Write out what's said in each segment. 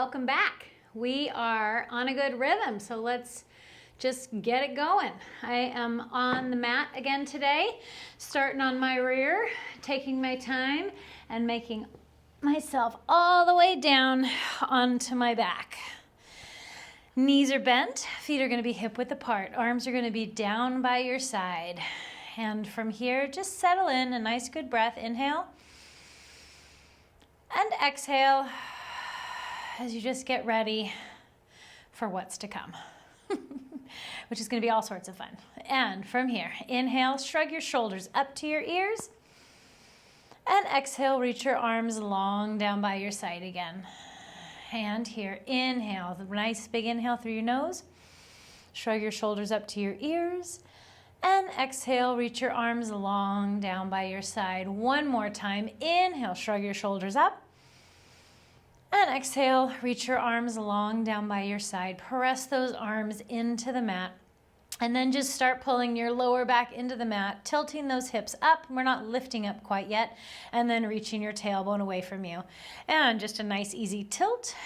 welcome back. We are on a good rhythm, so let's just get it going. I am on the mat again today, starting on my rear, taking my time and making myself all the way down onto my back. Knees are bent, feet are going to be hip width apart, arms are going to be down by your side. And from here, just settle in a nice good breath. Inhale and exhale as you just get ready for what's to come, which is going to be all sorts of fun. And from here, inhale, shrug your shoulders up to your ears, and exhale, reach your arms long down by your side again. And here, inhale, the nice big inhale through your nose, shrug your shoulders up to your ears, and exhale, reach your arms long down by your side. One more time, inhale, shrug your shoulders up, and exhale, reach your arms long down by your side. Press those arms into the mat. And then just start pulling your lower back into the mat, tilting those hips up. We're not lifting up quite yet. And then reaching your tailbone away from you. And just a nice easy tilt.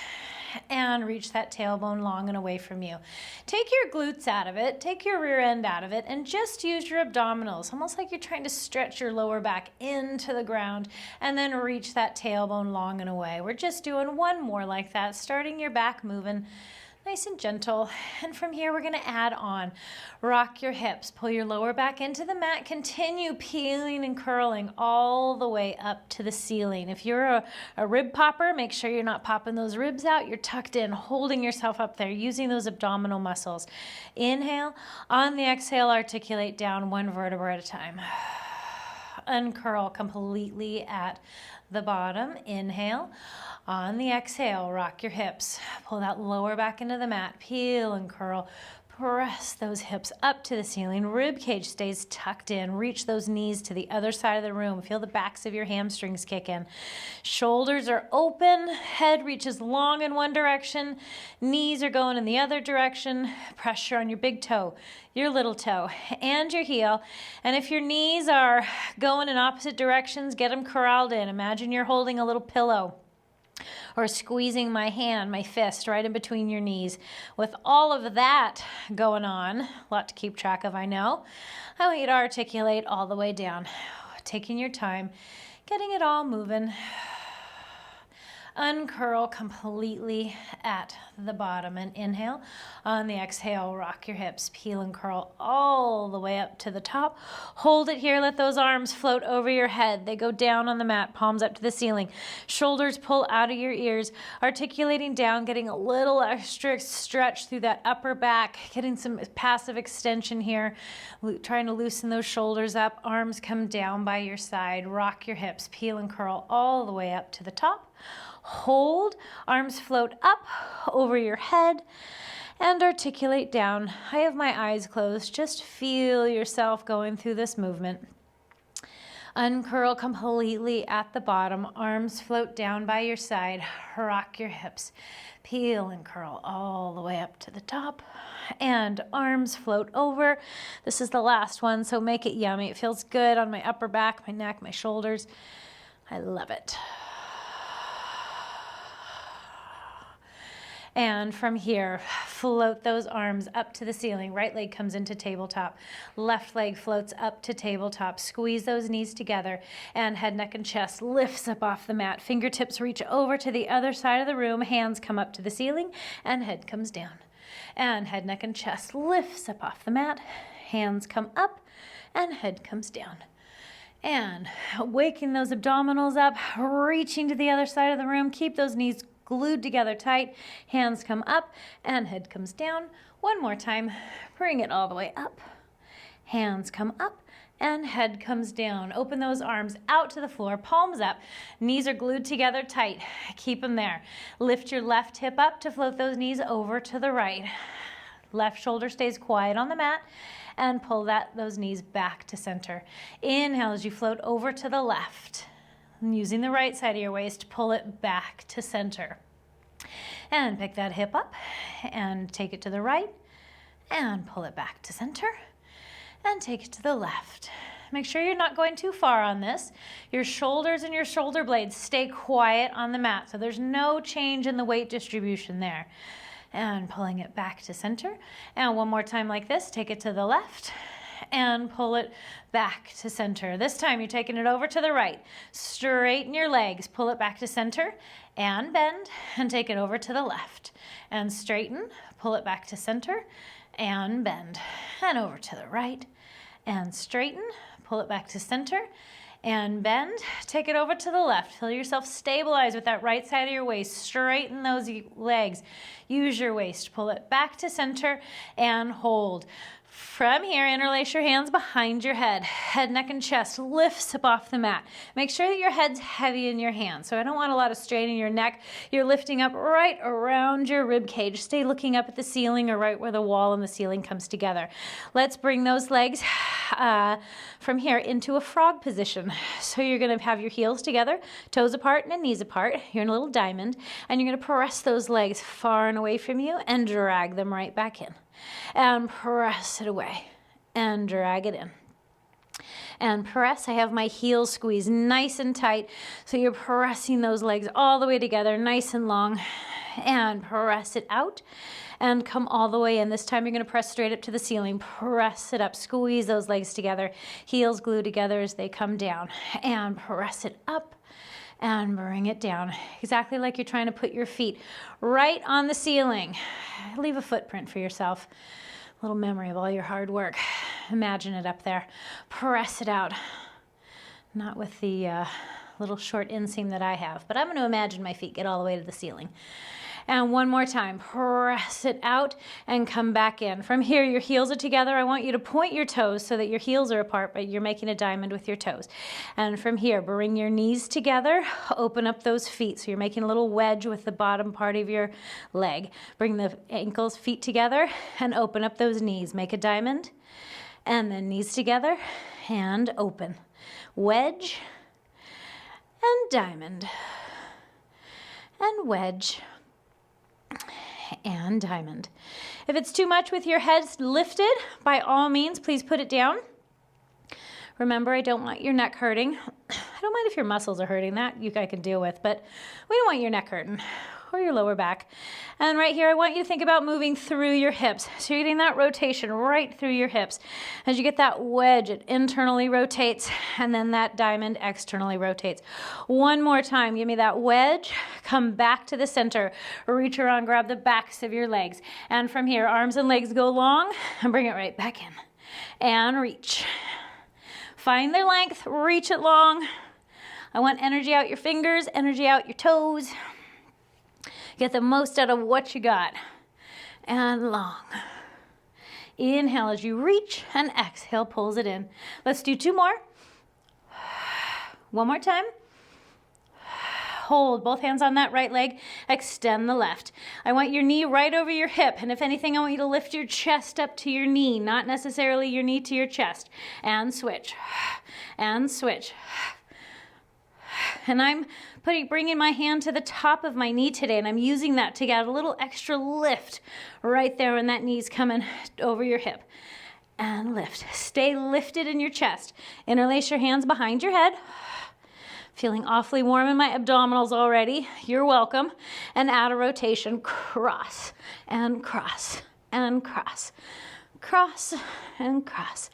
And reach that tailbone long and away from you. Take your glutes out of it, take your rear end out of it, and just use your abdominals, almost like you're trying to stretch your lower back into the ground, and then reach that tailbone long and away. We're just doing one more like that, starting your back moving nice and gentle. And from here, we're going to add on. Rock your hips, pull your lower back into the mat, continue peeling and curling all the way up to the ceiling. If you're a rib popper, make sure you're not popping those ribs out. You're tucked in, holding yourself up there, using those abdominal muscles. Inhale. On the exhale, articulate down one vertebra at a time. Uncurl completely at the bottom. Inhale. On the exhale, rock your hips. Pull that lower back into the mat. Peel and curl. Press those hips up to the ceiling. Rib cage stays tucked in. Reach those knees to the other side of the room. Feel the backs of your hamstrings kick in. Shoulders are open. Head reaches long in one direction. Knees are going in the other direction. Pressure on your big toe, your little toe, and your heel. And if your knees are going in opposite directions, get them corralled in. Imagine you're holding a little pillow, or squeezing my hand, my fist, right in between your knees. With all of that going on, a lot to keep track of, I know, I want you to articulate all the way down, taking your time, getting it all moving. Uncurl completely at the bottom and inhale. On the exhale, rock your hips, peel and curl all the way up to the top. Hold it here, let those arms float over your head. They go down on the mat, palms up to the ceiling. Shoulders pull out of your ears, articulating down, getting a little extra stretch through that upper back, getting some passive extension here, trying to loosen those shoulders up. Arms come down by your side, rock your hips, peel and curl all the way up to the top. Hold, arms float up over your head and articulate down. I have my eyes closed. Just feel yourself going through this movement. Uncurl completely at the bottom. Arms float down by your side. Rock your hips. Peel and curl all the way up to the top. And arms float over. This is the last one, so make it yummy. It feels good on my upper back, my neck, my shoulders. I love it. And from here, float those arms up to the ceiling. Right leg comes into tabletop. Left leg floats up to tabletop. Squeeze those knees together. And head, neck, and chest lifts up off the mat. Fingertips reach over to the other side of the room. Hands come up to the ceiling. And head comes down. And head, neck, and chest lifts up off the mat. Hands come up. And head comes down. And waking those abdominals up. Reaching to the other side of the room. Keep those knees glued together tight. Hands come up and head comes down. One more time. Bring it all the way up. Hands come up and head comes down. Open those arms out to the floor, palms up. Knees are glued together tight. Keep them there. Lift your left hip up to float those knees over to the right. Left shoulder stays quiet on the mat and pull those knees back to center. Inhale as you float over to the left. Using the right side of your waist, pull it back to center. And pick that hip up and take it to the right and pull it back to center and take it to the left. Make sure you're not going too far on this. Your shoulders and your shoulder blades stay quiet on the mat, so there's no change in the weight distribution there. And pulling it back to center. And one more time like this, take it to the left and pull it back to center. This time you're taking it over to the right. Straighten your legs, pull it back to center and bend, and take it over to the left. And straighten, pull it back to center and bend. And over to the right and straighten, pull it back to center and bend. Take it over to the left. Feel yourself stabilize with that right side of your waist. Straighten those legs. Use your waist. Pull it back to center and hold. From here, interlace your hands behind your head. Head, neck, and chest lifts up off the mat. Make sure that your head's heavy in your hands. So I don't want a lot of strain in your neck. You're lifting up right around your rib cage. Stay looking up at the ceiling or right where the wall and the ceiling comes together. Let's bring those legs from here into a frog position. So you're going to have your heels together, toes apart and knees apart. You're in a little diamond, and you're going to press those legs far and away from you and drag them right back in. And press it away and drag it in. And press. I have my heels squeezed nice and tight. So you're pressing those legs all the way together, nice and long. And press it out and come all the way in. This time you're going to press straight up to the ceiling. Press it up. Squeeze those legs together. Heels glue together as they come down. And press it up. And bring it down, exactly like you're trying to put your feet right on the ceiling. Leave a footprint for yourself, a little memory of all your hard work. Imagine it up there. Press it out. Not with the little short inseam that I have, but I'm going to imagine my feet get all the way to the ceiling. And one more time, press it out and come back in. From here, your heels are together. I want you to point your toes so that your heels are apart, but you're making a diamond with your toes. And from here, bring your knees together, open up those feet. So you're making a little wedge with the bottom part of your leg. Bring the ankles, feet together, and open up those knees. Make a diamond, and then knees together, and open. Wedge, and diamond, and wedge, and diamond. If it's too much with your head lifted, by all means, please put it down. Remember, I don't want your neck hurting. I don't mind if your muscles are hurting. That I can deal with, but we don't want your neck hurting or your lower back. And right here, I want you to think about moving through your hips. So you're getting that rotation right through your hips. As you get that wedge, it internally rotates, and then that diamond externally rotates. One more time, give me that wedge, come back to the center, reach around, grab the backs of your legs. And from here, arms and legs go long, and bring it right back in. And reach. Find their length, reach it long. I want energy out your fingers, energy out your toes. Get the most out of what you got. And long. Inhale as you reach, and exhale pulls it in. Let's do two more. One more time. Hold both hands on that right leg. Extend the left. I want your knee right over your hip. And if anything, I want you to lift your chest up to your knee, not necessarily your knee to your chest. And switch. And switch. And I'm bringing my hand to the top of my knee today, and I'm using that to get a little extra lift right there when that knee's coming over your hip. And lift. Stay lifted in your chest. Interlace your hands behind your head. Feeling awfully warm in my abdominals already. You're welcome. And add a rotation. Cross and cross and cross. Cross and cross.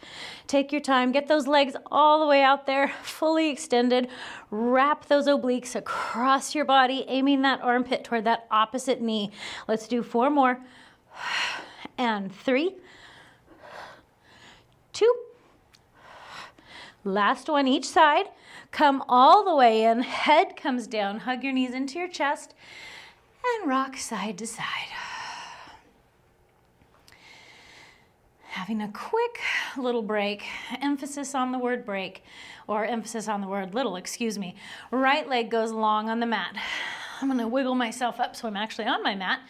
Take your time. Get those legs all the way out there, fully extended. Wrap those obliques across your body, aiming that armpit toward that opposite knee. Let's do 4 more. And 3, 2. Last one each side. Come all the way in. Head comes down. Hug your knees into your chest and rock side to side. Having a quick little break, emphasis on the word break, or emphasis on the word little, excuse me. Right leg goes long on the mat. I'm going to wiggle myself up so I'm actually on my mat.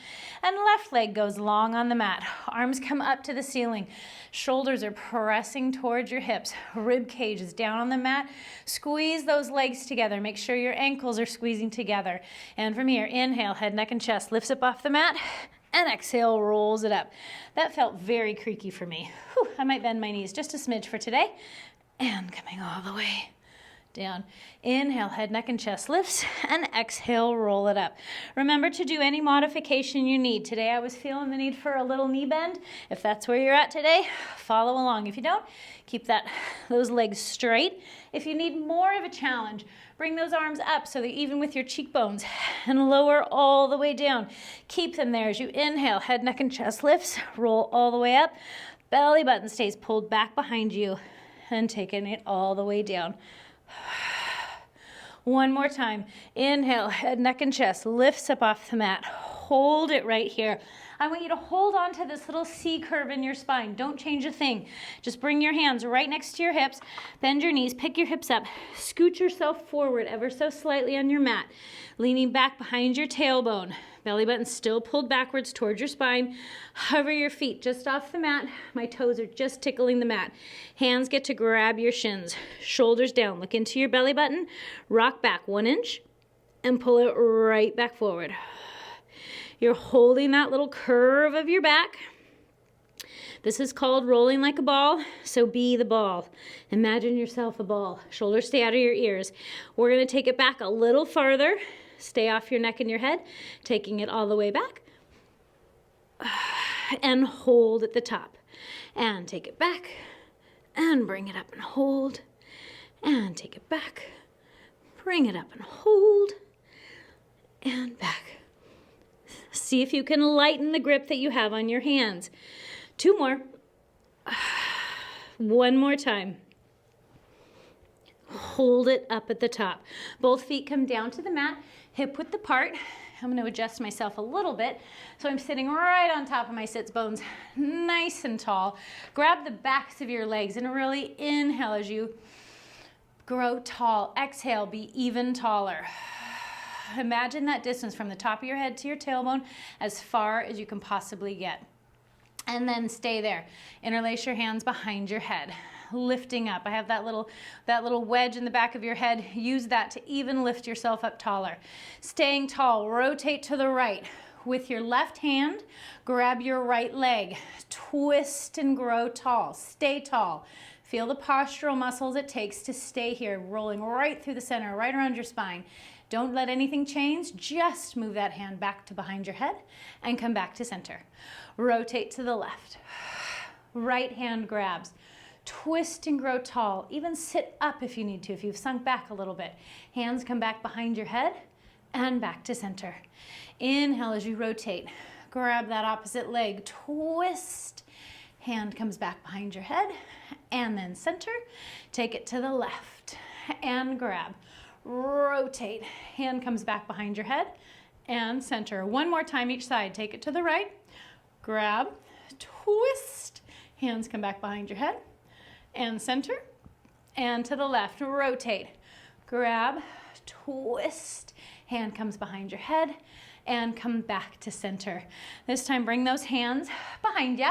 And left leg goes long on the mat. Arms come up to the ceiling. Shoulders are pressing towards your hips. Rib cage is down on the mat. Squeeze those legs together. Make sure your ankles are squeezing together. And from here, inhale, head, neck, and chest lifts up off the mat. And exhale, rolls it up. That felt very creaky for me. Whew, I might bend my knees just a smidge for today. and coming all the way down. Inhale, head, neck, and chest lifts, and exhale, roll it up. Remember to do any modification you need. Today I was feeling the need for a little knee bend. If that's where you're at today, follow along. If you don't, keep those legs straight. If you need more of a challenge, bring those arms up so that even with your cheekbones, and lower all the way down. Keep them there as you inhale, head, neck, and chest lifts, roll all the way up. Belly button stays pulled back behind you, and taking it all the way down. One more time. Inhale, head, neck, and chest lifts up off the mat. Hold it right here. I want you to hold on to this little C curve in your spine. Don't change a thing. Just bring your hands right next to your hips. Bend your knees, pick your hips up. Scoot yourself forward ever so slightly on your mat. Leaning back behind your tailbone. Belly button still pulled backwards towards your spine. Hover your feet just off the mat. My toes are just tickling the mat. Hands get to grab your shins. Shoulders down. Look into your belly button. Rock back 1 inch and pull it right back forward. You're holding that little curve of your back. This is called rolling like a ball, so be the ball. Imagine yourself a ball. Shoulders stay out of your ears. We're going to take it back a little farther. Stay off your neck and your head, taking it all the way back. And hold at the top. And take it back. And bring it up and hold. And take it back. Bring it up and hold. And back. See if you can lighten the grip that you have on your hands. 2 more. 1 more time. Hold it up at the top. Both feet come down to the mat, hip width apart. I'm going to adjust myself a little bit. So I'm sitting right on top of my sits bones, nice and tall. Grab the backs of your legs and really inhale as you grow tall. Exhale, be even taller. Imagine that distance from the top of your head to your tailbone as far as you can possibly get. And then stay there. Interlace your hands behind your head, lifting up. I have that little wedge in the back of your head. Use that to even lift yourself up taller. Staying tall, rotate to the right. With your left hand, grab your right leg. Twist and grow tall. Stay tall. Feel the postural muscles it takes to stay here, rolling right through the center, right around your spine. Don't let anything change. Just move that hand back to behind your head and come back to center. Rotate to the left. Right hand grabs. Twist and grow tall. Even sit up if you need to, if you've sunk back a little bit. Hands come back behind your head and back to center. Inhale as you rotate. Grab that opposite leg. Twist. Hand comes back behind your head and then center. Take it to the left and grab. Rotate. Hand comes back behind your head and center. 1 more time each side. Take it to the right. Grab. Twist. Hands come back behind your head and center. And to the left. Rotate. Grab. Twist. Hand comes behind your head and come back to center. This time bring those hands behind you.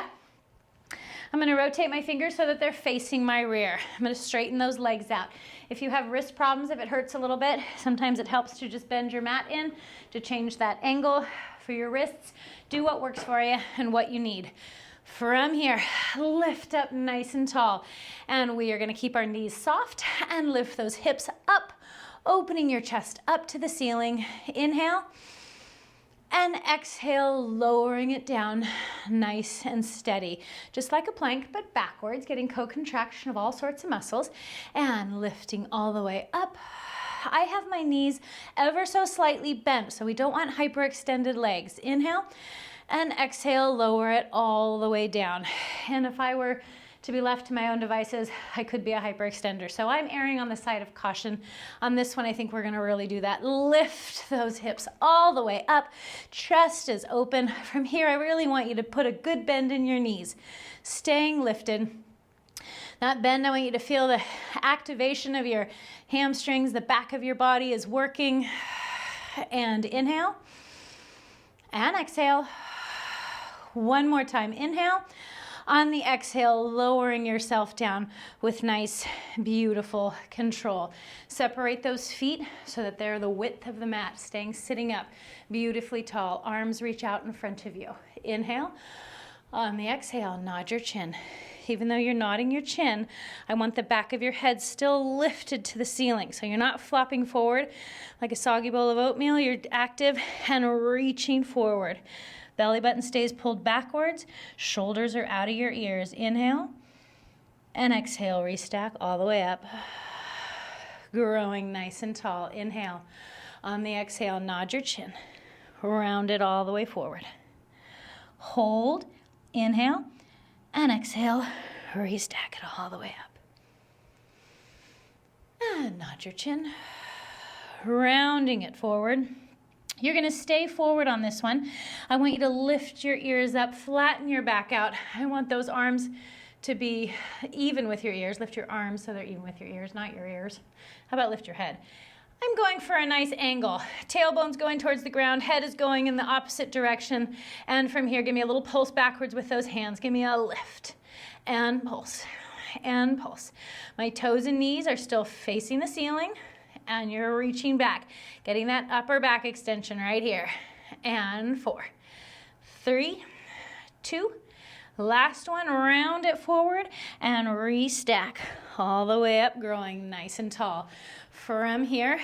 I'm going to rotate my fingers so that they're facing my rear. I'm going to straighten those legs out. If you have wrist problems, if it hurts a little bit, sometimes it helps to just bend your mat in to change that angle for your wrists. Do what works for you and what you need. From here, lift up nice and tall. And we are going to keep our knees soft and lift those hips up, opening your chest up to the ceiling. Inhale. And exhale, lowering it down nice and steady. Just like a plank, but backwards, getting co-contraction of all sorts of muscles and lifting all the way up. I have my knees ever so slightly bent, so we don't want hyperextended legs. Inhale and exhale, lower it all the way down. And if I were to be left to my own devices, I could be a hyperextender. So I'm erring on the side of caution. On this one, I think we're gonna really do that. Lift those hips all the way up. Chest is open. From here, I really want you to put a good bend in your knees. Staying lifted. That bend, I want you to feel the activation of your hamstrings. The back of your body is working. And inhale. And exhale. 1 more time. Inhale. On the exhale, lowering yourself down with nice, beautiful control. Separate those feet so that they're the width of the mat, staying sitting up beautifully tall. Arms reach out in front of you. Inhale. On the exhale, nod your chin. even though you're nodding your chin, I want the back of your head still lifted to the ceiling. So you're not flopping forward like a soggy bowl of oatmeal. You're active and reaching forward. Belly button stays pulled backwards. Shoulders are out of your ears. Inhale and exhale. Restack all the way up. Growing nice and tall. Inhale. On the exhale, nod your chin. Round it all the way forward. Hold. Inhale and exhale. Restack it all the way up. And nod your chin. Rounding it forward. You're going to stay forward on this one. I want you to lift your ears up, flatten your back out. I want those arms to be even with your ears. Lift your arms so they're even with your ears, not your ears. How about lift your head? I'm going for a nice angle. Tailbone's going towards the ground, head is going in the opposite direction. And from here, give me a little pulse backwards with those hands. Give me a lift and pulse and pulse. My toes and knees are still facing the ceiling. And you're reaching back, getting that upper back extension right here. And 4, 3, 2, last one, round it forward and restack all the way up, growing nice and tall. From here,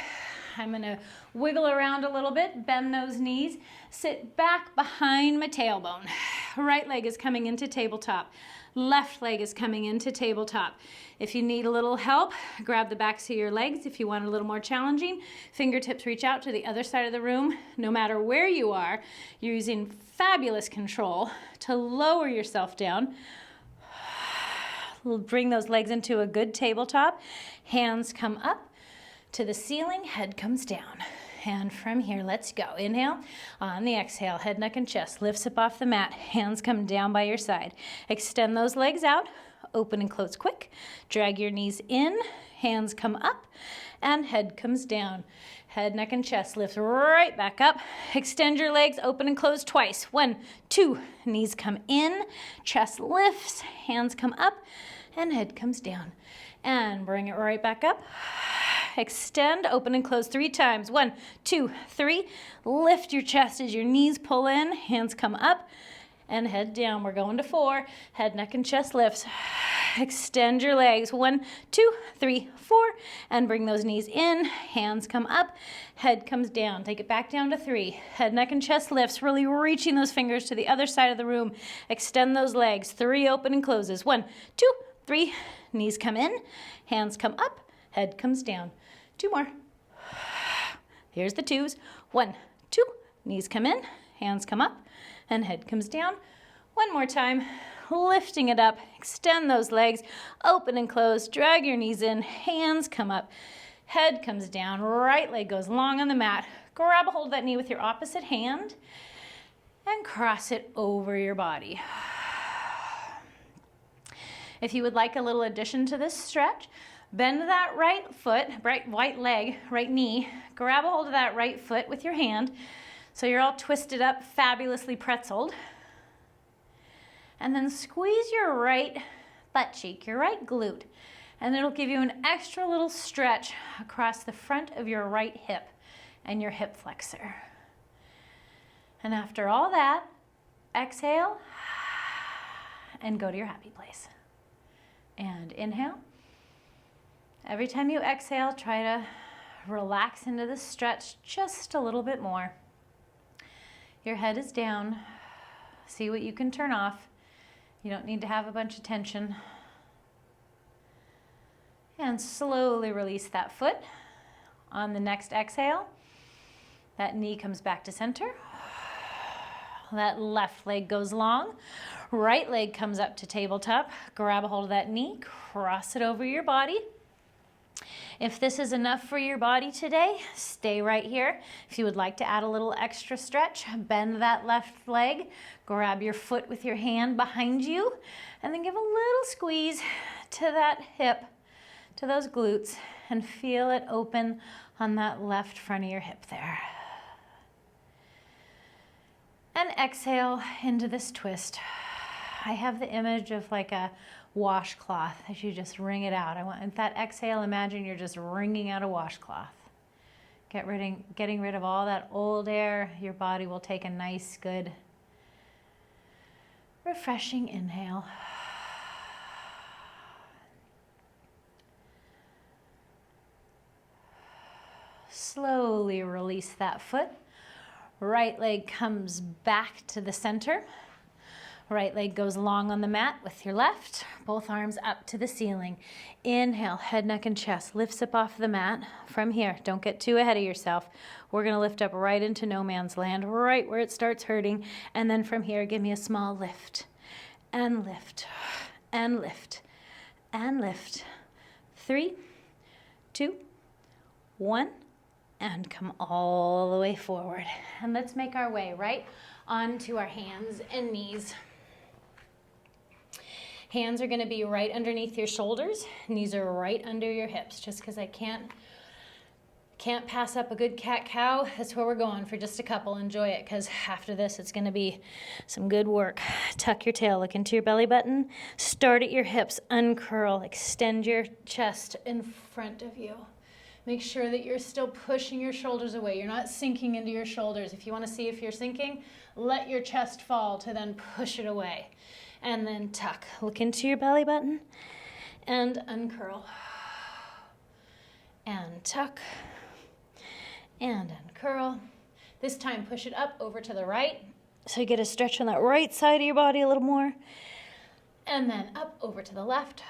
I'm gonna wiggle around a little bit, bend those knees, sit back behind my tailbone. Right leg is coming into tabletop. Left leg is coming into tabletop. If you need a little help, grab the backs of your legs. If you want a little more challenging, fingertips reach out to the other side of the room. No matter where you are, you're using fabulous control to lower yourself down. Bring those legs into a good tabletop. Hands come up to the ceiling, head comes down. And from here, let's go. Inhale. On the exhale, head, neck, and chest lifts up off the mat. Hands come down by your side. Extend those legs out. Open and close quick. Drag your knees in. Hands come up. And head comes down. Head, neck, and chest lift right back up. Extend your legs. Open and close twice. 1, 2. Knees come in. Chest lifts. Hands come up. And head comes down. And bring it right back up. Extend, open and close 3 times. 1, 2, 3. Lift your chest as your knees pull in, hands come up, and head down. We're going to 4. Head, neck, and chest lifts. Extend your legs. 1, 2, 3, 4. And bring those knees in, hands come up, head comes down. Take it back down to 3. Head, neck, and chest lifts, really reaching those fingers to the other side of the room. Extend those legs. 3 open and closes. 1, 2, 3. Knees come in, hands come up, head comes down. 2 more. Here's the 2s. 1, 2. Knees come in, hands come up, and head comes down. 1 more time. Lifting it up. Extend those legs. Open and close. Drag your knees in. Hands come up. Head comes down. Right leg goes long on the mat. Grab a hold of that knee with your opposite hand and cross it over your body. If you would like a little addition to this stretch, bend that right foot, right leg, right knee. Grab a hold of that right foot with your hand so you're all twisted up, fabulously pretzeled. And then squeeze your right butt cheek, your right glute, and it'll give you an extra little stretch across the front of your right hip and your hip flexor. And after all that, exhale and go to your happy place. And inhale. Every time you exhale, try to relax into the stretch just a little bit more. Your head is down. See what you can turn off. You don't need to have a bunch of tension. And slowly release that foot. On the next exhale, that knee comes back to center. That left leg goes long. Right leg comes up to tabletop. Grab a hold of that knee, cross it over your body. If this is enough for your body today, stay right here. If you would like to add a little extra stretch, bend that left leg, grab your foot with your hand behind you, and then give a little squeeze to that hip, to those glutes, and feel it open on that left front of your hip there. And exhale into this twist. I have the image of like a washcloth as you just wring it out. I want that exhale, imagine you're just wringing out a washcloth. Getting rid of all that old air. Your body will take a nice, good, refreshing inhale. slowly release that foot. Right leg comes back to the center. Right leg goes long on the mat with your left, both arms up to the ceiling. Inhale, head, neck, and chest lifts up off the mat. From here, don't get too ahead of yourself. We're gonna lift up right into no man's land, right where it starts hurting. And then from here, give me a small lift, and lift, and lift, and lift. 3, 2, 1, and come all the way forward. And let's make our way right onto our hands and knees. Hands are gonna be right underneath your shoulders. Knees are right under your hips, just because I can't pass up a good cat-cow. That's where we're going for just a couple. Enjoy it, because after this, it's gonna be some good work. Tuck your tail, look into your belly button. Start at your hips, uncurl, extend your chest in front of you. Make sure that you're still pushing your shoulders away. You're not sinking into your shoulders. If you wanna see if you're sinking, let your chest fall to then push it away. And then tuck. Look into your belly button and uncurl. And tuck. And uncurl. This time push it up over to the right. So you get a stretch on that right side of your body a little more. And then up over to the left.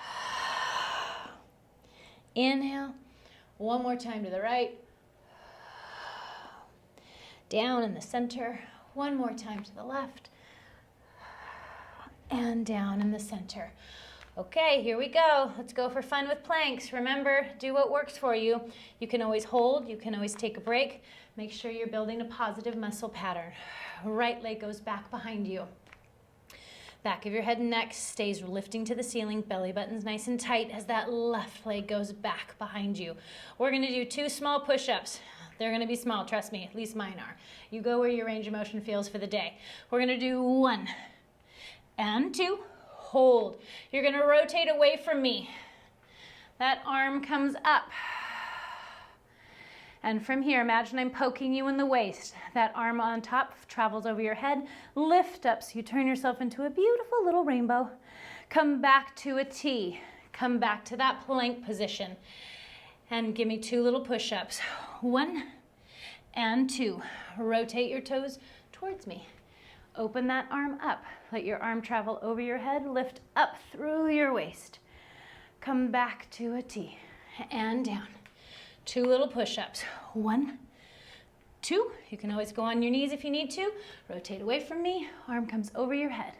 Inhale. One more time to the right. Down in the center. One more time to the left. And down in the center. Okay, here we go. Let's go for fun with planks. Remember, do what works for you. You can always hold, you can always take a break. Make sure you're building a positive muscle pattern. Right leg goes back behind you. Back of your head and neck stays lifting to the ceiling. Belly button's nice and tight as that left leg goes back behind you. We're gonna do 2 small push-ups. They're gonna be small, trust me, at least mine are. You go where your range of motion feels for the day. We're gonna do 1 and 2, hold. You're gonna rotate away from me. That arm comes up. And from here, imagine I'm poking you in the waist. That arm on top travels over your head. Lift up so you turn yourself into a beautiful little rainbow. Come back to a T. Come back to that plank position. And give me 2 little push-ups. 1 and 2. Rotate your toes towards me. Open that arm up. Let your arm travel over your head. Lift up through your waist. Come back to a T. And down. 2 little push-ups. 1, 2. You can always go on your knees if you need to. Rotate away from me. Arm comes over your head.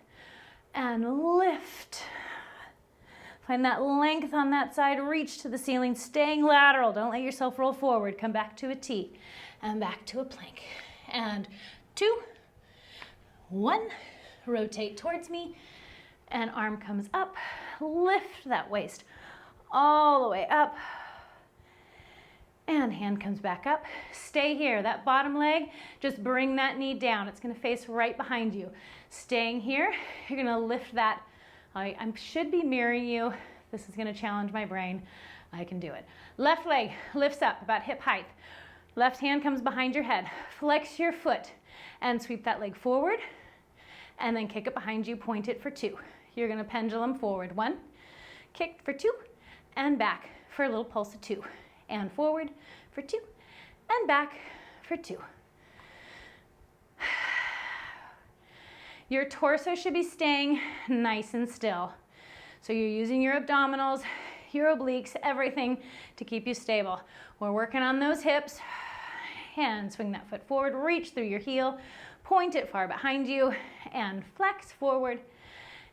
And lift. Find that length on that side. Reach to the ceiling, staying lateral. Don't let yourself roll forward. Come back to a T. And back to a plank. And 2, 1. Rotate towards me. And arm comes up. Lift that waist all the way up. And hand comes back up. Stay here. That bottom leg, just bring that knee down. It's gonna face right behind you. Staying here, you're gonna lift that. I should be mirroring you. This is gonna challenge my brain. I can do it. Left leg lifts up about hip height. Left hand comes behind your head. Flex your foot and sweep that leg forward. And then kick it behind you, point it for 2. You're gonna pendulum forward. 1, kick for 2, and back for a little pulse of 2. And forward for 2, and back for 2. Your torso should be staying nice and still. So you're using your abdominals, your obliques, everything to keep you stable. We're working on those hips. And swing that foot forward, reach through your heel, point it far behind you, and flex forward,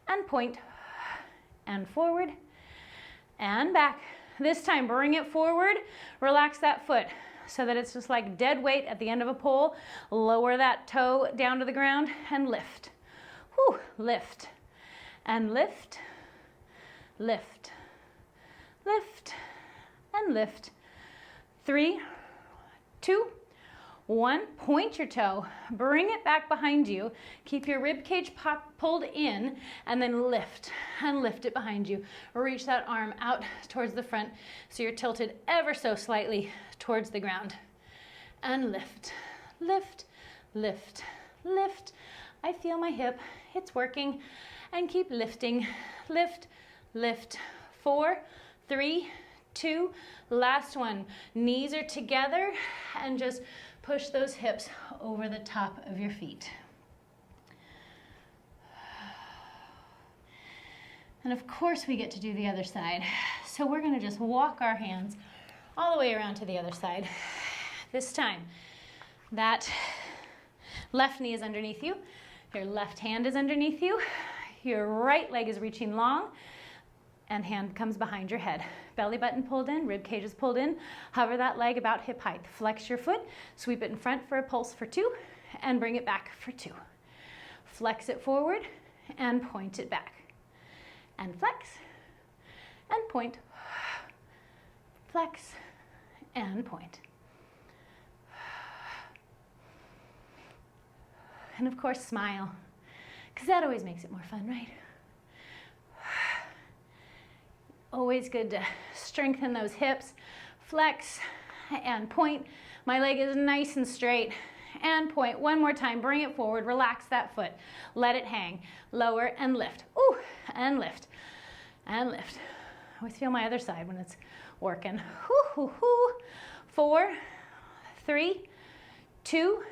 and point, and forward, and back. This time, bring it forward, relax that foot so that it's just like dead weight at the end of a pole. Lower that toe down to the ground and lift. Whew, lift, and lift, lift, lift, and lift. 3, 2, 1, point your toe, bring it back behind you, keep your rib cage pulled in, and then lift it behind you. Reach that arm out towards the front so you're tilted ever so slightly towards the ground. And lift, lift, lift, lift. I feel my hip, it's working. And keep lifting, lift, lift. 4, 3, 2, last one. Knees are together and just push those hips over the top of your feet. And of course we get to do the other side. So we're gonna just walk our hands all the way around to the other side. This time, that left knee is underneath you, your left hand is underneath you, your right leg is reaching long, and hand comes behind your head. Belly button pulled in, rib cage is pulled in. Hover that leg about hip height. Flex your foot, sweep it in front for a pulse for 2, and bring it back for 2. Flex it forward and point it back. And flex, and point. Flex, and point. And of course, smile, because that always makes it more fun, right? Always good to strengthen those hips. Flex and point. My leg is nice and straight. And point. One more time. Bring it forward. Relax that foot. Let it hang. Lower and lift. Ooh, and lift. And lift. I always feel my other side when it's working. Hoo, hoo, hoo. 4, 3, 2,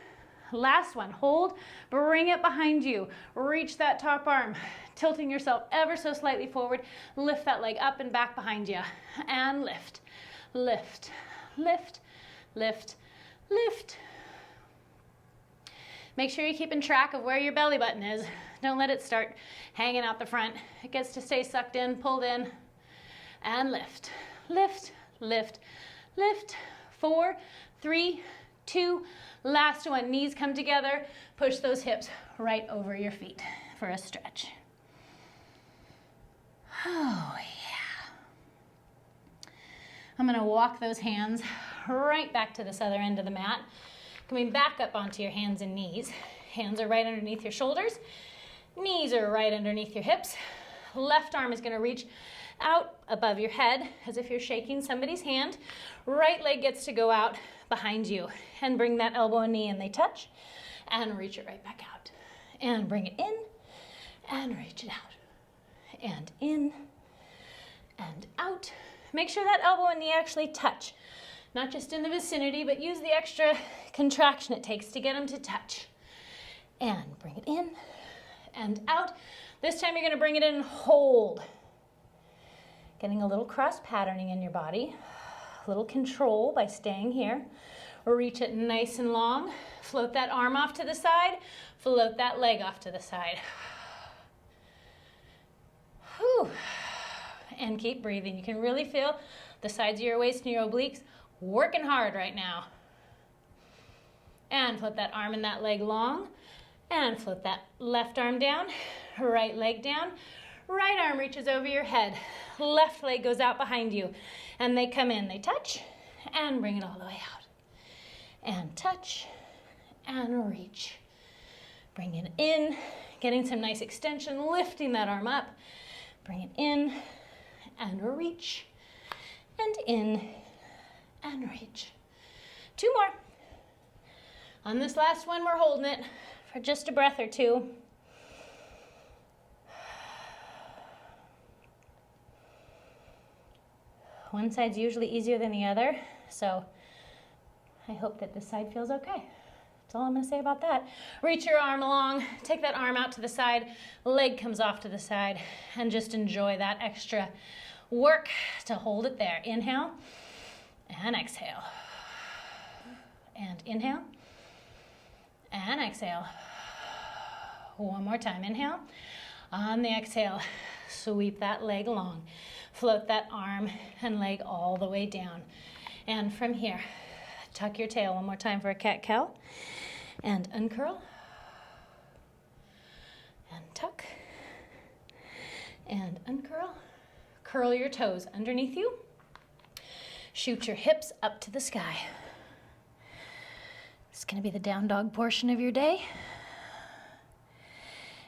last one. Hold. Bring it behind you. Reach that top arm. Tilting yourself ever so slightly forward. Lift that leg up and back behind you. And lift. Lift. Lift. Lift. Lift. Make sure you're keeping track of where your belly button is. Don't let it start hanging out the front. It gets to stay sucked in, pulled in, and lift. Lift, lift, lift. 4, 3, 2, last one. Knees come together. Push those hips right over your feet for a stretch. Oh, yeah. I'm gonna walk those hands right back to this other end of the mat. Coming back up onto your hands and knees. Hands are right underneath your shoulders. Knees are right underneath your hips. Left arm is gonna reach out above your head as if you're shaking somebody's hand. Right leg gets to go out behind you and bring that elbow and knee and they touch and reach it right back out. And bring it in and reach it out. And in and out. Make sure that elbow and knee actually touch. Not just in the vicinity, but use the extra contraction it takes to get them to touch. And bring it in and out. This time you're gonna bring it in and hold. Getting a little cross patterning in your body. A little control by staying here. Reach it nice and long. Float that arm off to the side. Float that leg off to the side. Whew. And keep breathing. You can really feel the sides of your waist and your obliques working hard right now. And float that arm and that leg long. And float that left arm down, right leg down. Right arm reaches over your head. Left leg goes out behind you. And they come in, they touch, and bring it all the way out. And touch, and reach. Bring it in, getting some nice extension, lifting that arm up. Bring it in, and reach, and in, and reach. 2 more. On this last one, we're holding it for just a breath or 2. One side's usually easier than the other, so I hope that this side feels okay. That's all I'm gonna say about that. Reach your arm along, take that arm out to the side, leg comes off to the side, and just enjoy that extra work to hold it there. Inhale and exhale. And inhale and exhale. One more time, inhale. On the exhale, sweep that leg long. Float that arm and leg all the way down. And from here, tuck your tail one more time for a cat-cow. And uncurl. And tuck. And uncurl. Curl your toes underneath you. Shoot your hips up to the sky. It's going to be the down dog portion of your day.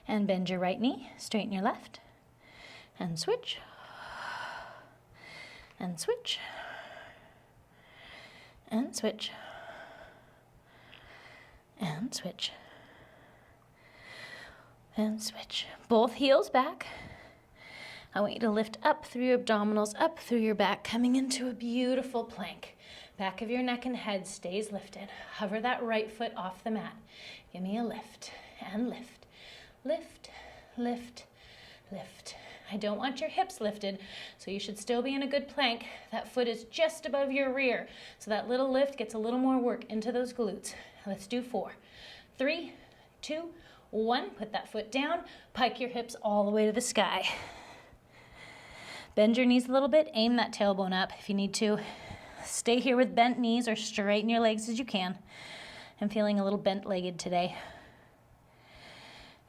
And bend your right knee, straighten your left. And switch. And switch. And switch. And switch. And switch. Both heels back. I want you to lift up through your abdominals, up through your back, coming into a beautiful plank. Back of your neck and head stays lifted. Hover that right foot off the mat. Give me a lift and lift, lift, lift, lift. I don't want your hips lifted, so you should still be in a good plank. That foot is just above your rear, so that little lift gets a little more work into those glutes. Let's do 4, 3, 2, 1. Put that foot down, pike your hips all the way to the sky. Bend your knees a little bit, aim that tailbone up if you need to. Stay here with bent knees or straighten your legs as you can. I'm feeling a little bent-legged today.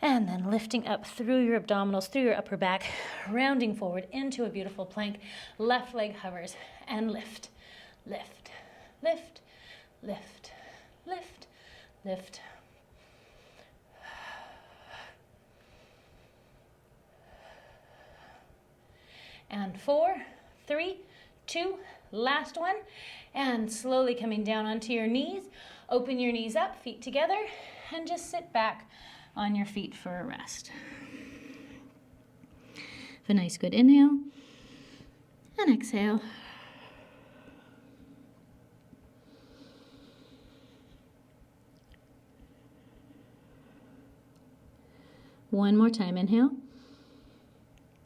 And then lifting up through your abdominals, through your upper back, rounding forward into a beautiful plank. Left leg hovers and lift, lift, lift, lift, lift, lift. And 4, 3, 2, last one. And slowly coming down onto your knees. Open your knees up, feet together, and just sit back on your feet for a rest. Have a nice good inhale and exhale. One more time, inhale.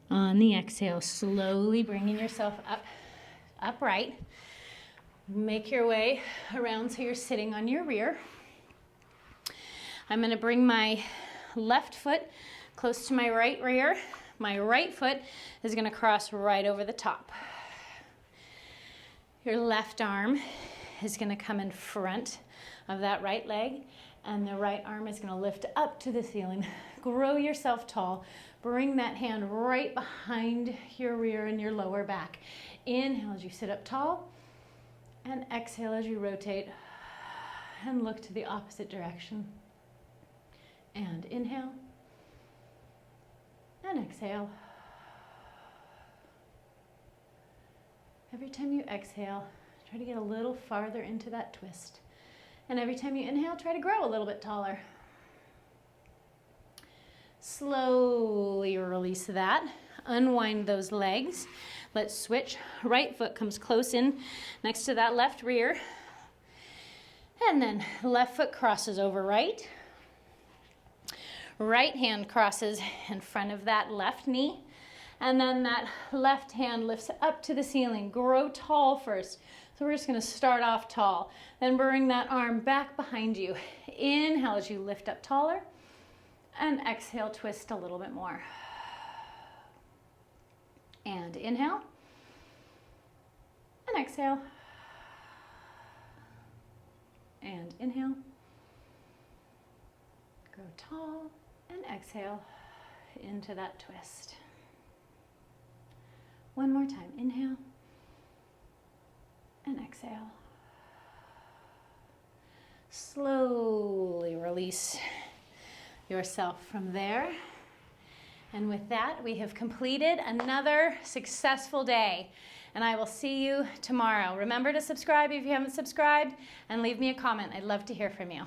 On the exhale, slowly bringing yourself up, upright. Make your way around so you're sitting on your rear. I'm going to bring my left foot close to my right rear. My right foot is going to cross right over the top. Your left arm is going to come in front of that right leg, and the right arm is going to lift up to the ceiling. Grow yourself tall. Bring that hand right behind your rear and your lower back. Inhale as you sit up tall, and exhale as you rotate and look to the opposite direction. And inhale and exhale. Every time you exhale, try to get a little farther into that twist. And every time you inhale, try to grow a little bit taller. Slowly release that. Unwind those legs. Let's switch. Right foot comes close in next to that left rear. And then left foot crosses over right. Right hand crosses in front of that left knee. And then that left hand lifts up to the ceiling. Grow tall first. So we're just going to start off tall. Then bring that arm back behind you. Inhale as you lift up taller. And exhale, twist a little bit more. And inhale. And exhale. And inhale. Grow tall. And exhale into that twist. One more time. Inhale. And exhale. Slowly release yourself from there. And with that, we have completed another successful day. And I will see you tomorrow. Remember to subscribe if you haven't subscribed, and leave me a comment. I'd love to hear from you.